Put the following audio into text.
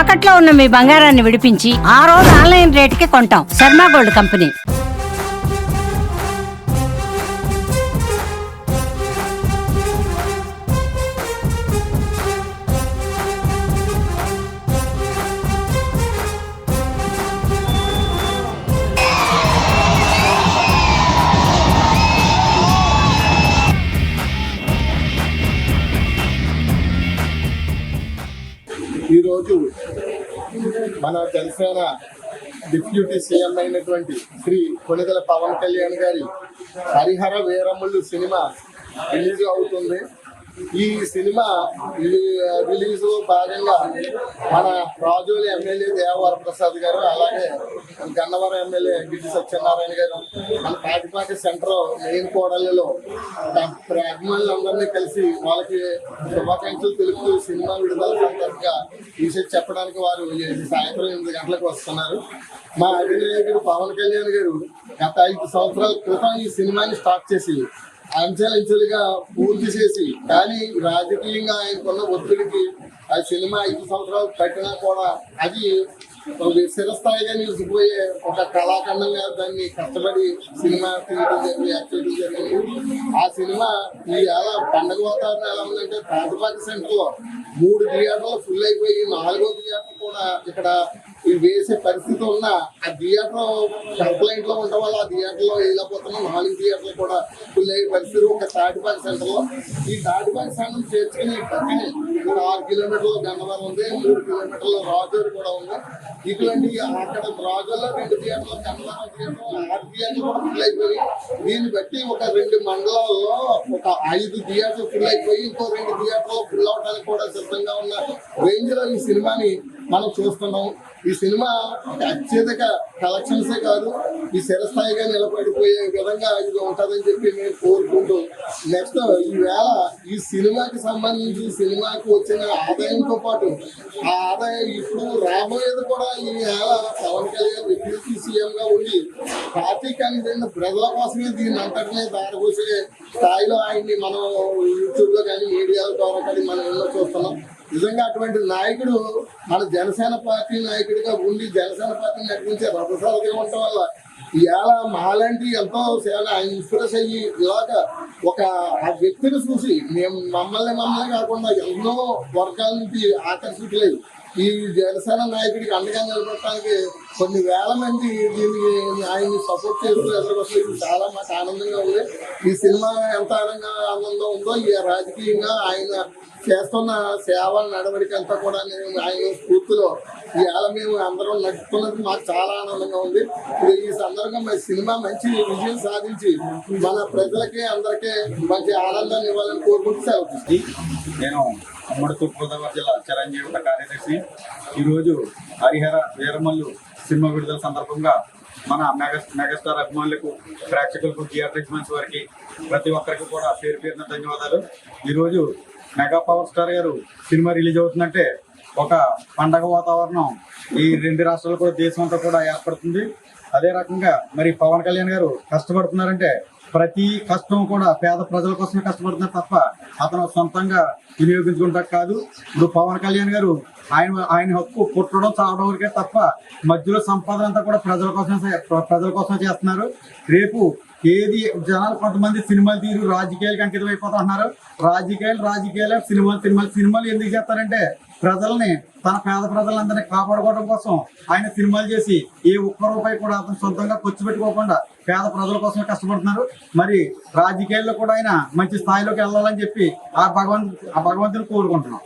తాకట్లో ఉన్న మీ బంగారాన్ని విడిపించి ఆ రోజు ఆన్లైన్ రేటుకి కొంటాం. Sharma gold company. ఈరోజు మన జనసేన డిప్యూటీ సీఎం అయినటువంటి శ్రీ కొణిదెల పవన్ కళ్యాణ్ గారి హరిహర వీరములు సినిమా రిలీజ్ అవుతుంది. ఈ సినిమా రిలీజ్ లో భాగంగా మన రాజోలి ఎమ్మెల్యే దేవవరప్రసాద్ గారు, అలాగే గన్నవరం ఎమ్మెల్యే గిడ్డి సత్యనారాయణ గారు, మన పాటిపాటి సెంటర్ మెయిన్ కోడలిలో అభిమానులందరినీ కలిసి వాళ్ళకి శుభాకాంక్షలు తెలుపుతూ సినిమా విడుదల సందర్భంగా విషయం చెప్పడానికి వారు సాయంత్రం 8 గంటలకు వస్తున్నారు. మా అధినాయకుడు పవన్ కళ్యాణ్ గారు గత 5 సంవత్సరాల క్రితం ఈ సినిమాని స్టార్ట్ చేసి అంచెలంచెలుగా పూర్తి చేసి, కానీ రాజకీయంగా ఆయనకున్న ఒత్తిడికి ఆ సినిమా 5 సంవత్సరాలు పెట్టినా కూడా అది చిరస్థాయిగా నిలిచిపోయే ఒక కళాఖండంగా దాన్ని కష్టపడి సినిమా తీయడం జరిగింది, యాక్ట్ చేయడం జరిగింది. ఆ సినిమా ఈవేళ పండగ వాతావరణం ఎలా ఉందంటే పాతిపాటి సెంటర్ లో 3 థియేటర్లు ఫుల్ అయిపోయి 4వ థియేటర్ కూడా ఇక్కడ వేసే పరిస్థితి ఉన్న ఆ థియేటర్ కంప్లైంట్ లో ఉండడం వల్ల ఆ థియేటర్ లో వేయలేకపోతున్నా 4 థియేటర్లు కూడా ఫుల్ అయ్యే పరిస్థితి ఒక తాటిపాటి సెంటర్ లో. ఈ తాటిపాటి సెంటర్ చేర్చుకుని పక్కనే 6 కిలోమీటర్లు గన్నవరం ఉంది, 3 కిలోమీటర్ల రాజోరు కూడా ఉంది. ఇటువంటి అక్కడ రాజుల్లో 2 థియేటర్లు, గన్నవరం థియేటర్ 6 థియేటర్లు కూడా ఫుల్ అయిపోయి, దీన్ని బట్టి ఒక 2 మండలాల్లో ఒక 5 థియేటర్లు ఫుల్ అయిపోయి ఇంకో 2 థియేటర్లు ఫుల్ అవడానికి కూడా సిద్ధంగా ఉన్న రేంజ్ లో ఈ సినిమాని మనం చూస్తున్నాం. ఈ సినిమా అత్యధిక కలెక్షన్సే కాదు, ఈ చిరస్థాయిగా నిలబడిపోయే విధంగా ఇది ఉంటుందని చెప్పి మేము కోరుకుంటూ, నెక్స్ట్ ఈవేళ ఈ సినిమాకి సంబంధించి సినిమాకి వచ్చిన ఆదాయంతో పాటు ఆ ఆదాయం ఇప్పుడు రాబోయేది కూడా ఈ వేళ పవన్ కళ్యాణ్ డిప్యూటీ సీఎం గా ఉండి పార్టీకి అందిన ప్రజల కోసమే దీన్ని అంతటినే దారిపోసే స్థాయిలో ఆయన్ని మనం యూట్యూబ్ లో కానీ మీడియాల ద్వారా కానీ మనం ఎన్నో చూస్తున్నాం. నిజంగా అటువంటి నాయకుడు మన జనసేన పార్టీ నాయకుడిగా ఉండి జనసేన పార్టీని నడిపించే రథసారథిగా ఉండటం వల్ల ఇవాళ మాలాంటి ఎంతో సేవ ఆయన ఇన్స్పిరెస్ అయ్యి ఇలాగ ఒక ఆ వ్యక్తిని చూసి మమ్మల్ని కాకుండా ఎన్నో వర్గాల నుంచి ఆకర్షితులై ఈ జనసేన నాయకుడికి అండగా నిలబడటానికి కొన్ని వేల మంది దీనికి ఆయన్ని సపోర్ట్ చేస్తూ ఎదురుకొస్తుంది. చాలా మాకు ఆనందంగా ఉంది. ఈ సినిమా ఎంత ఆనందంగా ఉందో ఈ రాజకీయంగా ఆయన చేస్తున్న సేవ నడవడిక అంతా కూడా ఆయన స్ఫూర్తిలో ఇవాళ మేము అందరం నడుపుతున్నది మాకు చాలా ఆనందంగా ఉంది. ఈ సందర్భంగా మన సినిమా మంచి విజయం సాధించి మన ప్రజలకి అందరికీ మంచి ఆనందాన్ని ఇవ్వాలని కోరుకుంటూ సెలవు. నేను ఉమ్మడి తూర్పుగోదావరి జిల్లా చిరంజీవి కార్యదర్శి. ఈరోజు హరిహర వీరమల్లు సినిమా విడుదల సందర్భంగా మన మెగాస్టార్ అభిమానులకు, ప్రేక్షకులకు, థియేటర్ మంచి వారికి ప్రతి ఒక్కరికి కూడా పేరున ధన్యవాదాలు. ఈరోజు మెగా పవర్ స్టార్ గారు సినిమా రిలీజ్ అవుతుందంటే ఒక పండగ వాతావరణం ఈ 2 రాష్ట్రాలు కూడా దేశం అంతా కూడా ఏర్పడుతుంది. అదే రకంగా మరి పవన్ కళ్యాణ్ గారు కష్టపడుతున్నారంటే ప్రతి కష్టం కూడా పేద ప్రజల కోసమే కష్టపడుతున్నారు తప్ప అతను సొంతంగా వినియోగించుకుంటా కాదు. ఇప్పుడు పవన్ కళ్యాణ్ గారు ఆయన హక్కు పుట్టడం చావడం వరకే తప్ప మధ్యలో సంపాదన అంతా కూడా ప్రజల కోసమే చేస్తున్నారు. రేపు ఏది జనాలు కొంతమంది సినిమాలు తీరు రాజకీయాలకు అంకితం అయిపోతున్నారు. రాజకీయాలు సినిమాలు ఎందుకు చేస్తారంటే ప్రజల్ని, తన పేద ప్రజలందరినీ కాపాడుకోవడం కోసం ఆయన సినిమాలు చేసి ఏ ఒక్క రూపాయి కూడా అతను సొంతంగా ఖర్చు పెట్టుకోకుండా పేద ప్రజల కోసమే కష్టపడుతున్నారు. మరి రాజకీయాల్లో కూడా ఆయన మంచి స్థాయిలోకి వెళ్ళాలని చెప్పి ఆ భగవంతుని కోరుకుంటున్నాం.